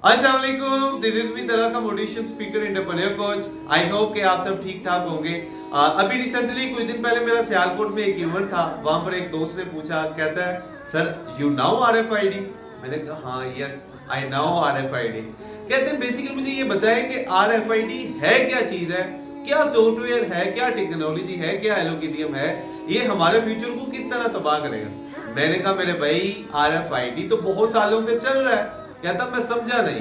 अस्सलाम वालेकुम, this is me तला का motivation speaker entrepreneur coach. I hope कि आप सब ठीक ठाक होंगे। अभी रिसेंटली कुछ दिन पहले मेरा सियालकोट में एक इवेंट था। वहां पर एक दोस्त ने पूछा, कहता है सर यू नाउ आरएफआईडी। मैंने कहा हाँ यस आई नाउ आरएफआईडी। कहते हैं बेसिकली मुझे ये बताएं कि आरएफआईडी है क्या चीज है, क्या सॉफ्टवेयर है, क्या टेक्नोलॉजी है, क्या एल्गोरिथम है, ये हमारे फ्यूचर को किस तरह तबाह करेगा। मैंने कहा मेरे भाई आरएफआईडी तो बहुत सालों से चल रहा है। कहता मैं समझा नहीं।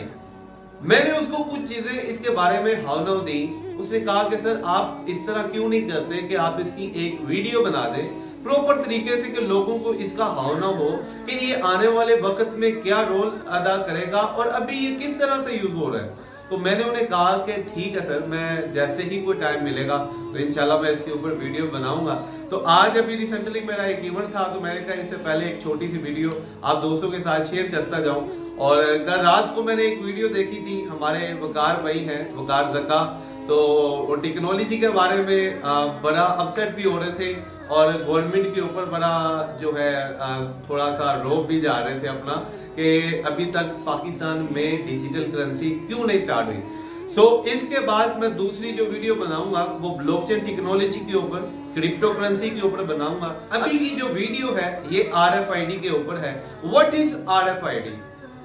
मैंने उसको कुछ चीजें इसके बारे में हाउ नाउ दी। उसने कहा कि सर आप इस तरह क्यों नहीं करते कि आप इसकी एक वीडियो बना दें प्रॉपर तरीके से कि लोगों को इसका हाउ नाउ हो कि ये आने वाले वक्त में क्या रोल अदा करेगा और अभी ये किस तरह से यूज हो रहा है। तो मैंने उन्हें कहा कि ठीक है सर, मैं जैसे ही कोई टाइम मिलेगा तो इंशाल्लाह मैं इसके ऊपर वीडियो बनाऊंगा। तो आज अभी रिसेंटली मेरा एक इवेंट था, तो मैंने कहा इससे पहले एक छोटी सी वीडियो आप दोस्तों के साथ शेयर करता जाऊं। और कल रात को मैंने एक वीडियो देखी थी, हमारे वकार भाई हैं वकार जका, तो वो टेक्नोलॉजी के बारे में बड़ा अपसेट भी हो रहे थे और गवर्नमेंट के ऊपर बड़ा जो है थोड़ा सा रोक भी जा रहे थे अपना कि अभी तक पाकिस्तान में डिजिटल करेंसी क्यों नहीं स्टार्ट हुई। सो इसके बाद मैं दूसरी जो वीडियो बनाऊंगा वो ब्लॉकचेन टेक्नोलॉजी के ऊपर, क्रिप्टो करेंसी के ऊपर बनाऊंगा। अभी की जो वीडियो है ये आरएफआईडी के ऊपर है। What is RFID?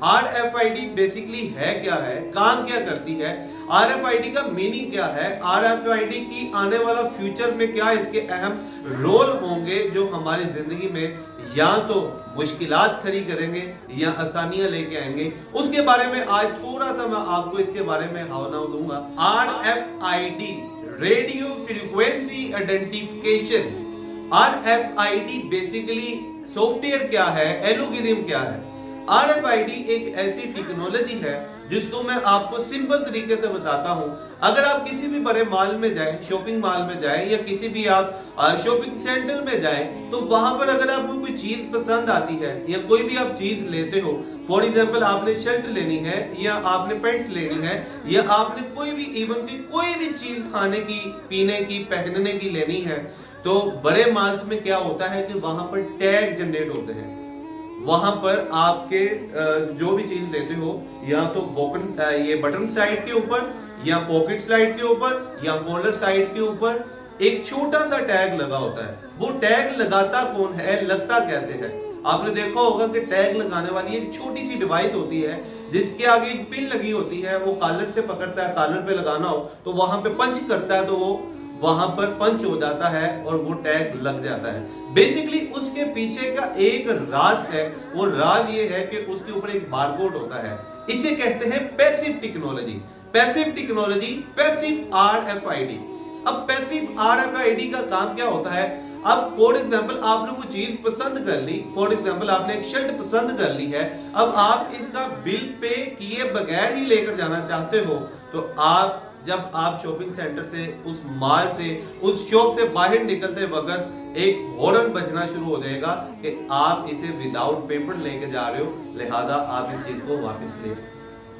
RFID basically है क्या है, काम क्या करती है, आरएफआईडी का मीनिंग क्या है, आरएफआईडी की आने वाला फ्यूचर में क्या इसके अहम रोल होंगे जो हमारी जिंदगी में या तो मुश्किलात खड़ी करेंगे या आसानियां लेके आएंगे, उसके बारे में आज थोड़ा सा मैं आपको इसके बारे में हाउ नाउ दूंगा। RFID, radio frequency identification. RFID basically software क्या है, एल्गोरिथम क्या है। आरएफआईडी एक ऐसी टेक्नोलॉजी है जिसको मैं आपको सिंपल तरीके से बताता हूं। अगर आप किसी भी बड़े मॉल में जाएं, शॉपिंग मॉल में जाएं या किसी भी आप शॉपिंग सेंटर में जाएं, तो वहां पर अगर आपको कोई चीज पसंद आती है या कोई भी आप चीज लेते हो, फॉर एग्जांपल आपने शर्ट लेनी है या आपने पैंट लेनी है या आपने कोई भी इवन की कोई भी चीज खाने की, पीने की, पहनने की लेनी है, तो बड़े मॉल्स में क्या होता है कि वहां पर टैग जनरेट होते हैं। वहां पर आपके जो भी चीज लेते हो या तो ये बटन साइड के ऊपर या पॉकेट साइड के ऊपर या कॉलर साइड के ऊपर एक छोटा सा टैग लगा होता है। वो टैग लगाता कौन है, लगता कैसे है? आपने देखा होगा कि टैग लगाने वाली एक छोटी सी डिवाइस होती है जिसके आगे एक पिन लगी होती है, वो कॉलर से पकड़ता है, कॉलर पे लगाना हो तो वहां पे पंच करता है तो वो वहां पर पंच हो जाता है और वो टैग लग जाता है। बेसिकली उसके पीछे का एक राज है, वो राज ये है कि उसके ऊपर एक बारकोड होता है। इसे कहते हैं passive technology. Passive technology, passive RFID. अब पैसिव आरएफआईडी का काम क्या होता है? अब फॉर एग्जांपल आपने कोई चीज पसंद कर ली, फॉर एग्जांपल आपने एक शर्ट पसंद कर ली है, अब आप इसका बिल पे किए बगैर ही लेकर जाना चाहते हो, तो आप जब आप शॉपिंग सेंटर से, उस मॉल से, उस शॉप से बाहर निकलते वक्त एक हॉर्न बजना शुरू हो जाएगा कि आप इसे विदाउट पेमेंट लेके जा रहे हो, लिहाजा आप इस चीज को वापस ले।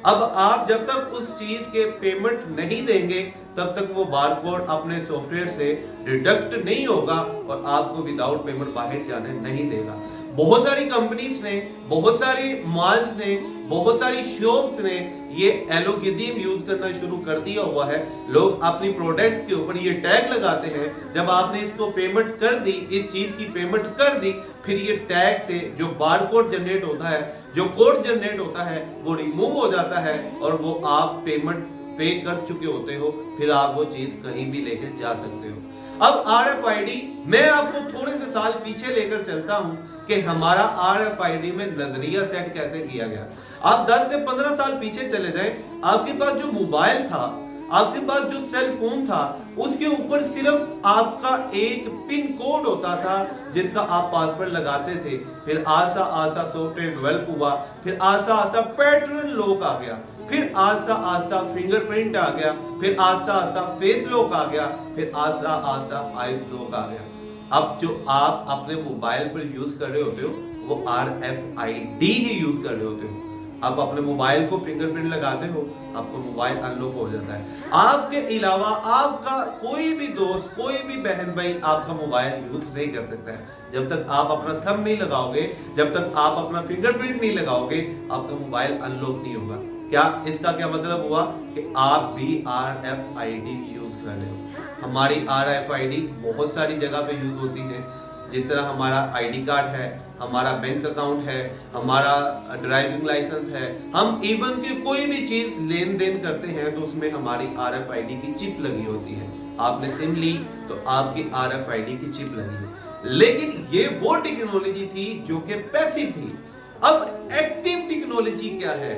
अब आप जब तक उस चीज के पेमेंट नहीं देंगे तब तक वो बारकोड अपने सॉफ्टवेयर से डिडक्ट नहीं होगा और आपको विदाउट पेमेंट बाहर जाने नहीं देगा। बहुत सारी कंपनीज ने, बहुत सारी मॉल्स ने, बहुत सारी शॉप्स ने ये एल्गोरिथम यूज करना शुरू कर दिया हुआ है। लोग अपनी प्रोडक्ट्स के ऊपर ये टैग लगाते हैं। जब आपने इसको पेमेंट कर दी, इस चीज की पेमेंट कर दी, फिर ये टैग से जो बारकोड जनरेट होता है, जो कोड जनरेट होता है, वो रिमूव हो जाता है और वो आप पेमेंट पे कर चुके होते हो, फिर आप वो चीज कहीं भी लेकर जा सकते हो। अब आरएफआईडी, मैं आपको थोड़े से साल पीछे लेकर चलता हूं कि हमारा आरएफआईडी में नजरिया सेट कैसे किया गया। आप 10 से 15 साल पीछे चले जाएं, आपके पास जो मोबाइल था, आपके पास जो सेल फोन था, उसके ऊपर सिर्फ आपका एक पिन कोड होता था जिसका आप पासवर्ड लगाते थे। फिर आस्ता आस्ता सॉफ्टवेयर डेवलप हुआ, फिर आस्ता आस्ता पैटर्न लॉक आ गया, फिर आस्ता आस्ता फिंगरप्रिंट आ गया, फिर आस्ता आस्ता फेस लॉक आ गया, फिर आस्ता आस्ता आईज लॉक आ गया। अब जो आप अपने मोबाइल पर यूज कर रहे होते हो वो आरएफआईडी ही यूज कर रहे होते हो। आप अपने मोबाइल को फिंगरप्रिंट लगाते हो, आपको मोबाइल अनलॉक हो जाता है। आपके अलावा आपका कोई भी दोस्त, कोई भी बहन भाई आपका मोबाइल यूज नहीं कर सकता है। जब तक आप अपना थंब नहीं लगाओगे, जब तक आप अपना फिंगरप्रिंट नहीं लगाओगे, आपका मोबाइल अनलॉक नहीं होगा। क्या इसका क्या मतलब हुआ कि आप भी RFID यूज कर रहे हो। हमारी RFID बहुत सारी जगह पे यूज होती है, जिस तरह हमारा ID कार्ड है, हमारा बैंक अकाउंट है, हमारा ड्राइविंग लाइसेंस है, हम इवन की कोई भी चीज लेन देन करते हैं तो उसमें हमारी RFID की चिप लगी होती है। आपने सिम ली तो आपकी RFID की चिप लगी है। लेकिन ये वो टेक्नोलॉजी थी जो कि पैसिव थी। अब एक्टिव टेक्नोलॉजी क्या है,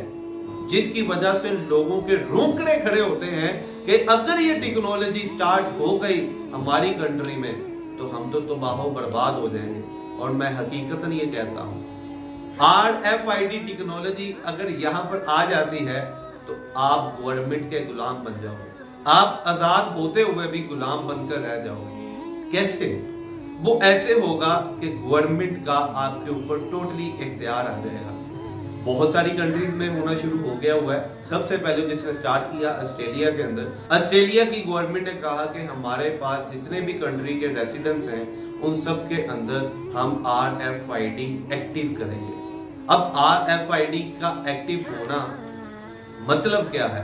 जिसकी वजह से लोगों के रोंकड़े खड़े होते हैं कि अगर ये टेक्नोलॉजी स्टार्ट हो गई हमारी कंट्री में तो हम तो तबाह बर्बाद हो जाएंगे। और मैं हकीकतन ये कहता हूं, RFID टेक्नोलॉजी अगर यहां पर आ जाती है तो आप गवर्नमेंट के गुलाम बन जाओगे। आप आजाद होते हुए भी गुलाम बनकर रह जाओगे। कैसे? वो ऐसे होगा कि गवर्नमेंट का आपके ऊपर टोटली इख्तियार आ जाएगा। बहुत सारी कंट्रीज में होना शुरू हो गया हुआ है। सबसे पहले जिसने स्टार्ट किया ऑस्ट्रेलिया के अंदर, ऑस्ट्रेलिया की गवर्नमेंट ने कहा कि हमारे पास जितने भी कंट्री के रेसिडेंट्स हैं उन सब के अंदर हम RFID एक्टिव करेंगे। अब RFID का एक्टिव होना मतलब क्या है?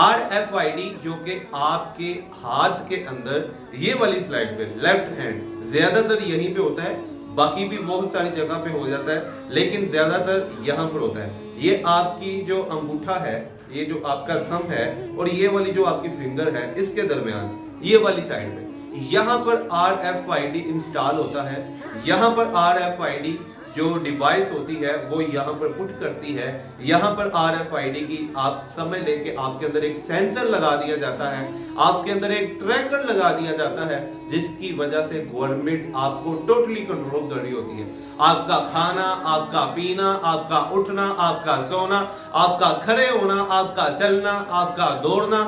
RFID जो कि आपके हाथ के अंदर, ये वाली स्लाइड पे लेफ्ट हैंड ज्यादातर यहीं पे होता है, बाकी भी बहुत सारी जगह पे हो जाता है, लेकिन ज्यादातर यहाँ पर होता है। ये आपकी जो अंगूठा है, ये जो आपका थंब है और ये वाली जो आपकी फिंगर है, इसके दरमियान ये वाली साइड पे यहाँ पर RFID इंस्टॉल होता है। यहाँ पर RFID जो डिवाइस होती है वो यहाँ पर पुट करती है। यहाँ पर RFID की आप समझ लें कि आपके अंदर एक सेंसर लगा दिया जाता है, आपके अंदर एक ट्रैकर लगा दिया जाता है, जिसकी वजह से गवर्नमेंट आपको टोटली कंट्रोल कर रही होती है। आपका खाना, आपका पीना, आपका उठना, आपका सोना, आपका खड़े होना, आपका चलना, आपका दौड़ना,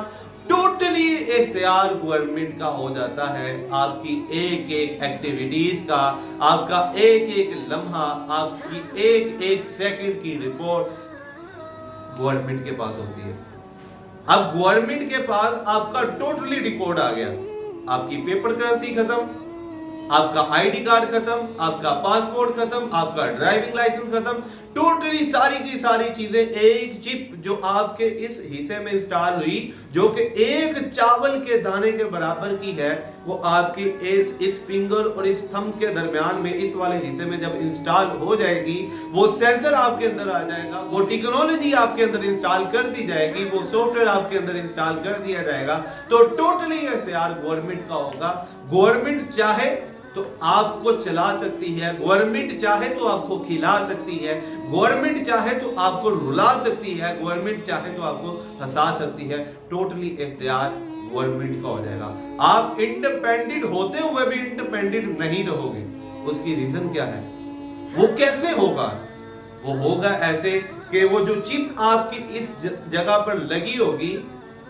टोटली इख्तियार गवर्नमेंट का हो जाता है। आपकी एक एक एक्टिविटीज का, आपका एक एक लम्हा, आपकी एक एक सेकंड की रिपोर्ट गवर्नमेंट के पास होती है। अब गवर्नमेंट के पास आपका टोटली रिकॉर्ड आ गया। आपकी पेपर करेंसी खत्म, आपका ID कार्ड खत्म, आपका पासपोर्ट खत्म, आपका ड्राइविंग लाइसेंस खत्म, टोटली सारी की सारी चीजें एक चिप जो आपके इस हिस्से में इंस्टॉल हुई, जो कि एक चावल के दाने के बराबर की है, वो आपके इस फिंगर और इस थंब के दरमियान में इस वाले हिस्से में जब इंस्टॉल हो जाएगी, वो सेंसर आपके अंदर आ जाएगा, वो टेक्नोलॉजी आपके अंदर इंस्टॉल कर दी जाएगी, वो सॉफ्टवेयर आपके अंदर इंस्टॉल कर दिया जाएगा, तो टोटली इख्तियार गवर्नमेंट का होगा। गवर्नमेंट चाहे तो आपको चला सकती है, गवर्नमेंट चाहे तो आपको खिला सकती है, गवर्नमेंट चाहे तो आपको रुला सकती है, गवर्नमेंट चाहे तो आपको हंसा सकती है। टोटली इख्तियार गवर्नमेंट का हो जाएगा। आप इंडिपेंडेंट होते हुए भी इंडिपेंडेंट नहीं रहोगे। उसकी रीजन क्या है? वो कैसे होगा? वो होगा ऐसे कि वो जो चिप आपकी इस जगह पर लगी होगी,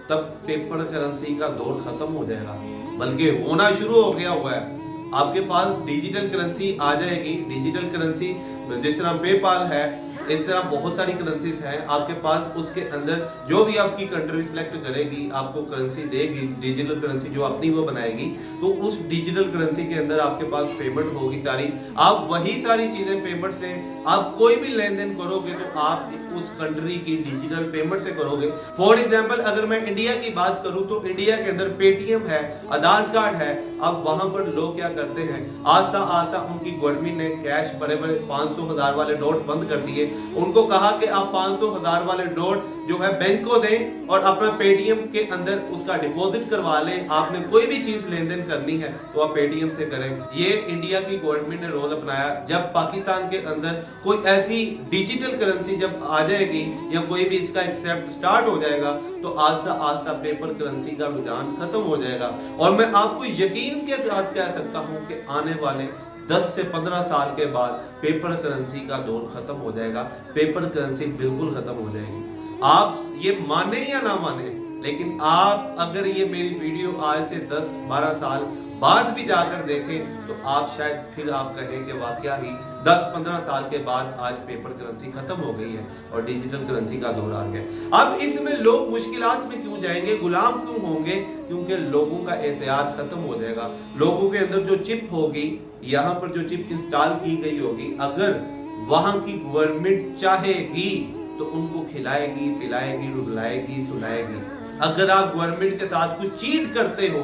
तब पेपर करेंसी का दौर खत्म हो जाएगा, बल्कि होना शुरू हो गया हुआ है। आपके पास डिजिटल करेंसी आ जाएगी। डिजिटल करेंसी जिस तरह पेपाल है, इस तरह बहुत सारी करेंसीज हैं आपके पास। उसके अंदर जो भी आपकी कंट्री सिलेक्ट करेगी आपको करेंसी देगी, डिजिटल करेंसी जो अपनी वो बनाएगी, तो उस डिजिटल करेंसी के अंदर आपके पास पेमेंट होगी सारी। आप वही सारी चीजें पेमेंट से आप कोई भी लेन देन करोगे तो आप उस कंट्री की डिजिटल पेमेंट से करोगे। फॉर एग्जाम्पल अगर मैं इंडिया की बात करूं तो इंडिया के अंदर पेटीएम है, आधार कार्ड है। अब वहां पर लोग क्या करते हैं, आस्ता आस्ता उनकी गवर्नमेंट ने कैश बड़े बड़े 500,000 वाले नोट बंद कर दिए। उनको कहा कि आप 500,000 वाले नोट जो है बैंक को दें और अपना पेटीएम के अंदर उसका डिपॉजिट करवा लें। आपने कोई भी चीज लेन देन करनी है तो आप पेटीएम से करें। ये इंडिया की गवर्नमेंट ने रोल अपनाया। जब पाकिस्तान के अंदर कोई ऐसी डिजिटल करेंसी जब आ जाएगी या कोई भी इसका एक्सेप्ट स्टार्ट हो जाएगा तो आस्ता आस्ता पेपर करेंसी का रुझान खत्म हो जाएगा। और मैं आपको यकीन के साथ कह सकता हूं कि आने वाले 10 से 15 साल के बाद पेपर करेंसी का दौर खत्म हो जाएगा। पेपर करेंसी बिल्कुल खत्म हो जाएगी। आप ये माने या ना माने, लेकिन आप अगर ये मेरी वीडियो आज से 10-12 साल बाद भी जाकर देखें तो आप शायद फिर आप कहें कि वाकया ही 10-15 साल के बाद आज पेपर करेंसी खत्म हो गई है और डिजिटल करेंसी का दौर आ गया। अब इसमें लोग मुश्किलात में क्यों जाएंगे, गुलाम क्यों होंगे? क्योंकि लोगों का एहतियात खत्म हो जाएगा। लोगों के अंदर जो चिप होगी, यहाँ पर जो चिप इंस्टॉल की गई होगी, अगर वहां की गवर्नमेंट चाहेगी तो उनको खिलाएगी, पिलाएगी, रुलाएगी, सुलाएगी। अगर आप गवर्नमेंट के साथ कुछ चीट करते हो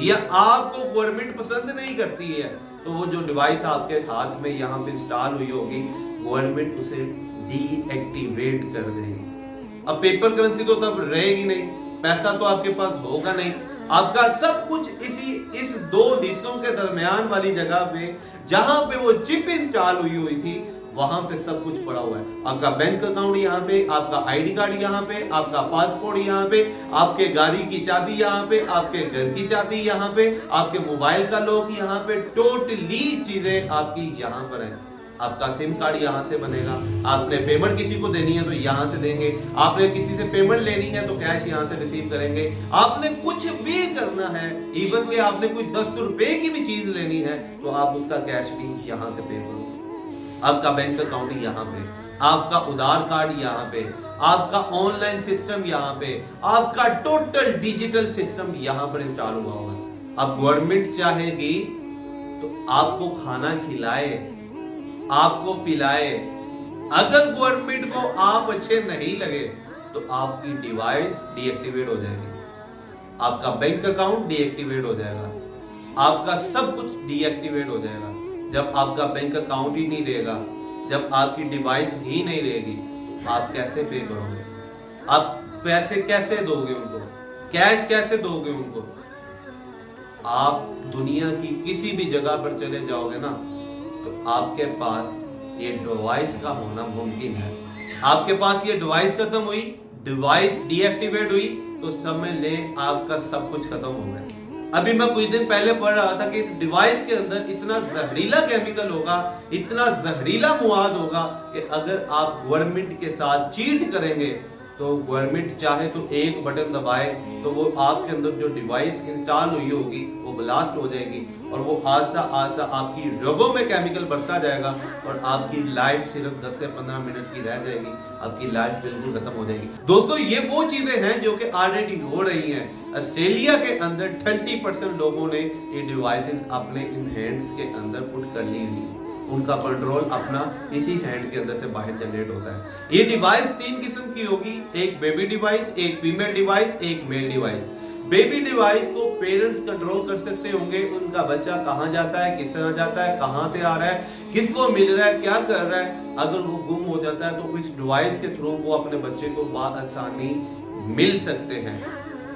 या आपको गवर्नमेंट पसंद नहीं करती है, तो वो जो डिवाइस आपके हाथ में यहाँ पे इंस्टॉल हुई होगी, गवर्नमेंट उसे डीएक्टिवेट कर देगी। अब पेपर करेंसी तो तब रहेगी नहीं, पैसा तो आपके पास होगा नहीं, आपका सब कुछ इस दो हिस्सों के दरमियान वाली जगह पे जहां पे वो चिप इंस्टॉल हुई थी, वहां पे सब कुछ पड़ा हुआ है। आपका बैंक अकाउंट यहाँ पे, आपका आईडी कार्ड यहाँ पे, आपका पासपोर्ट यहाँ पे, आपके गाड़ी की चाबी यहाँ पे, आपके घर की चाबी यहाँ पे, आपके मोबाइल का लॉक यहाँ पे, टोटली चीजें आपकी यहाँ पर है। आपका सिम कार्ड यहाँ से बनेगा, आपने पेमेंट किसी को देनी है तो यहाँ से देंगे, आपने किसी से पेमेंट लेनी है तो कैश यहाँ से रिसीव करेंगे, आपने कुछ भी करना है, इवन कि आपने कुछ 10 रुपए की भी चीज लेनी है तो आप उसका कैश भी यहाँ से पे करो। आपका बैंक अकाउंट यहाँ पे, आपका उधार कार्ड यहाँ पे, आपका ऑनलाइन सिस्टम यहाँ पे, आपका टोटल डिजिटल सिस्टम यहाँ पर इंस्टॉल हुआ होगा। अब गवर्नमेंट चाहेगी तो आपको खाना खिलाए, आपको पिलाए। अगर गवर्नमेंट को आप अच्छे नहीं लगे तो आपकी डिवाइस डीएक्टिवेट हो जाएगी, आपका बैंक अकाउंट डीएक्टिवेट हो जाएगा, आपका सब कुछ डीएक्टिवेट हो जाएगा। जब आपका बैंक अकाउंट ही नहीं रहेगा, जब आपकी डिवाइस ही नहीं रहेगी, तो आप कैसे पे करोगे? आप पैसे कैसे दोगे उनको? कैश कैसे दोगे उनको? आप दुनिया की किसी भी जगह पर चले जाओगे ना, तो आपके पास ये डिवाइस का होना मुमकिन है। आपके पास ये डिवाइस खत्म हुई, डिवाइस डीएक्टिवेट हुई, तो समझ लें आपका सब कुछ खत्म हो गया। अभी मैं कुछ दिन पहले पढ़ रहा था कि इस डिवाइस के अंदर इतना जहरीला केमिकल होगा, इतना जहरीला मवाद होगा कि अगर आप गवर्नमेंट के साथ चीट करेंगे तो गवर्नमेंट चाहे तो एक बटन दबाए तो वो आपके अंदर जो डिवाइस इंस्टॉल हुई होगी वो ब्लास्ट हो जाएगी और वो आस्ता आस्ता आपकी रगों में केमिकल बढ़ता जाएगा और आपकी लाइफ सिर्फ 10 से 15 मिनट की रह जाएगी, आपकी लाइफ बिल्कुल खत्म हो जाएगी। दोस्तों ये वो चीजें हैं जो कि ऑलरेडी हो रही हैं। ऑस्ट्रेलिया के अंदर 30% लोगों ने ये डिवाइसेस अपने इन हैंड्स के अंदर पुट कर ली हुई, उनका कंट्रोल अपना इसी हैंड के अंदर से बाहर जनरेट होता है। ये डिवाइस 3 किस्म की होगी, एक बेबी डिवाइस, एक फीमेल डिवाइस, एक मेल डिवाइस। बेबी डिवाइस को पेरेंट्स कंट्रोल कर सकते होंगे, उनका बच्चा कहाँ जाता है, किस तरह जाता है, कहाँ से आ रहा है, किसको मिल रहा है, क्या कर रहा है। अगर वो गुम हो जाता है तो इस डिवाइस के थ्रू वो अपने बच्चे को आसानी मिल सकते हैं।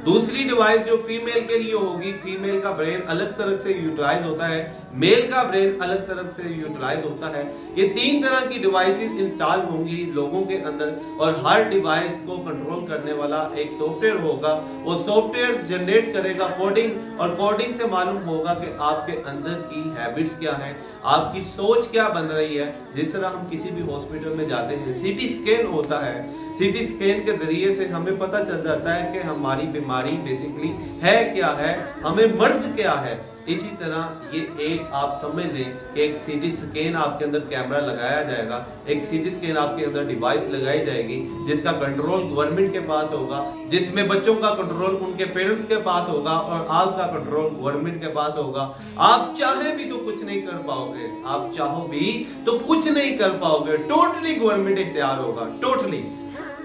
दूसरी डिवाइस जो फीमेल के लिए होगी, फीमेल का ब्रेन अलग तरह से यूटिलाइज होता है, मेल का ब्रेन अलग तरह से यूटिलाइज होता है। ये 3 तरह की डिवाइसेस इंस्टॉल होंगी लोगों के अंदर और हर डिवाइस को कंट्रोल करने वाला एक सॉफ्टवेयर होगा। वो सॉफ्टवेयर जनरेट करेगा कोडिंग और कोडिंग से मालूम होगा कि आपके अंदर की हैबिट्स क्या है, आपकी सोच क्या बन रही है। जिस तरह हम किसी भी हॉस्पिटल में जाते हैं, सीटी स्कैन होता है, सीटी स्कैन के जरिए से हमें पता चल जाता है कि हमारी बीमारी बेसिकली है क्या है, हमें मर्ज क्या है। इसी तरह ये एक आप समझ लें, एक सीटी स्कैन आपके अंदर कैमरा लगाया जाएगा, एक सीटी स्कैन आपके अंदर डिवाइस लगाई जाएगी जिसका कंट्रोल गवर्नमेंट के पास होगा, जिसमें बच्चों का कंट्रोल उनके पेरेंट्स के पास होगा और आपका कंट्रोल गवर्नमेंट के पास होगा। आप चाहे भी तो कुछ नहीं कर पाओगे, आप चाहो भी तो कुछ नहीं कर पाओगे, टोटली गवर्नमेंट इख्तियार होगा, टोटली।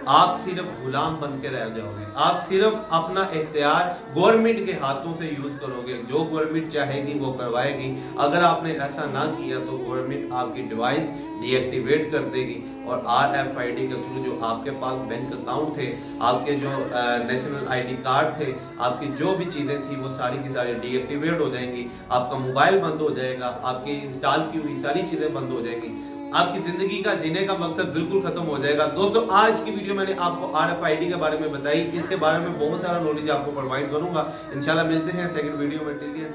आप सिर्फ गुलाम बन के रह जाओगे, आप सिर्फ अपना इख्तियार गवर्नमेंट के हाथों से यूज करोगे, जो गवर्नमेंट चाहेगी वो करवाएगी। अगर आपने ऐसा ना किया तो गवर्नमेंट आपकी डिवाइस डीएक्टिवेट कर देगी और RFID के थ्रू जो आपके पास बैंक अकाउंट थे, आपके जो नेशनल ID कार्ड थे, आपकी जो भी चीज़ें थी वो सारी की सारी डीएक्टिवेट हो जाएंगी। आपका मोबाइल बंद हो जाएगा, आपकी इंस्टॉल की हुई सारी चीज़ें बंद हो जाएंगी, आपकी जिंदगी का जीने का मकसद बिल्कुल खत्म हो जाएगा। दोस्तों आज की वीडियो मैंने आपको RFID के बारे में बताई, इसके बारे में बहुत सारा नॉलेज आपको प्रोवाइड करूंगा। इंशाल्लाह मिलते हैं सेकंड वीडियो में। Till then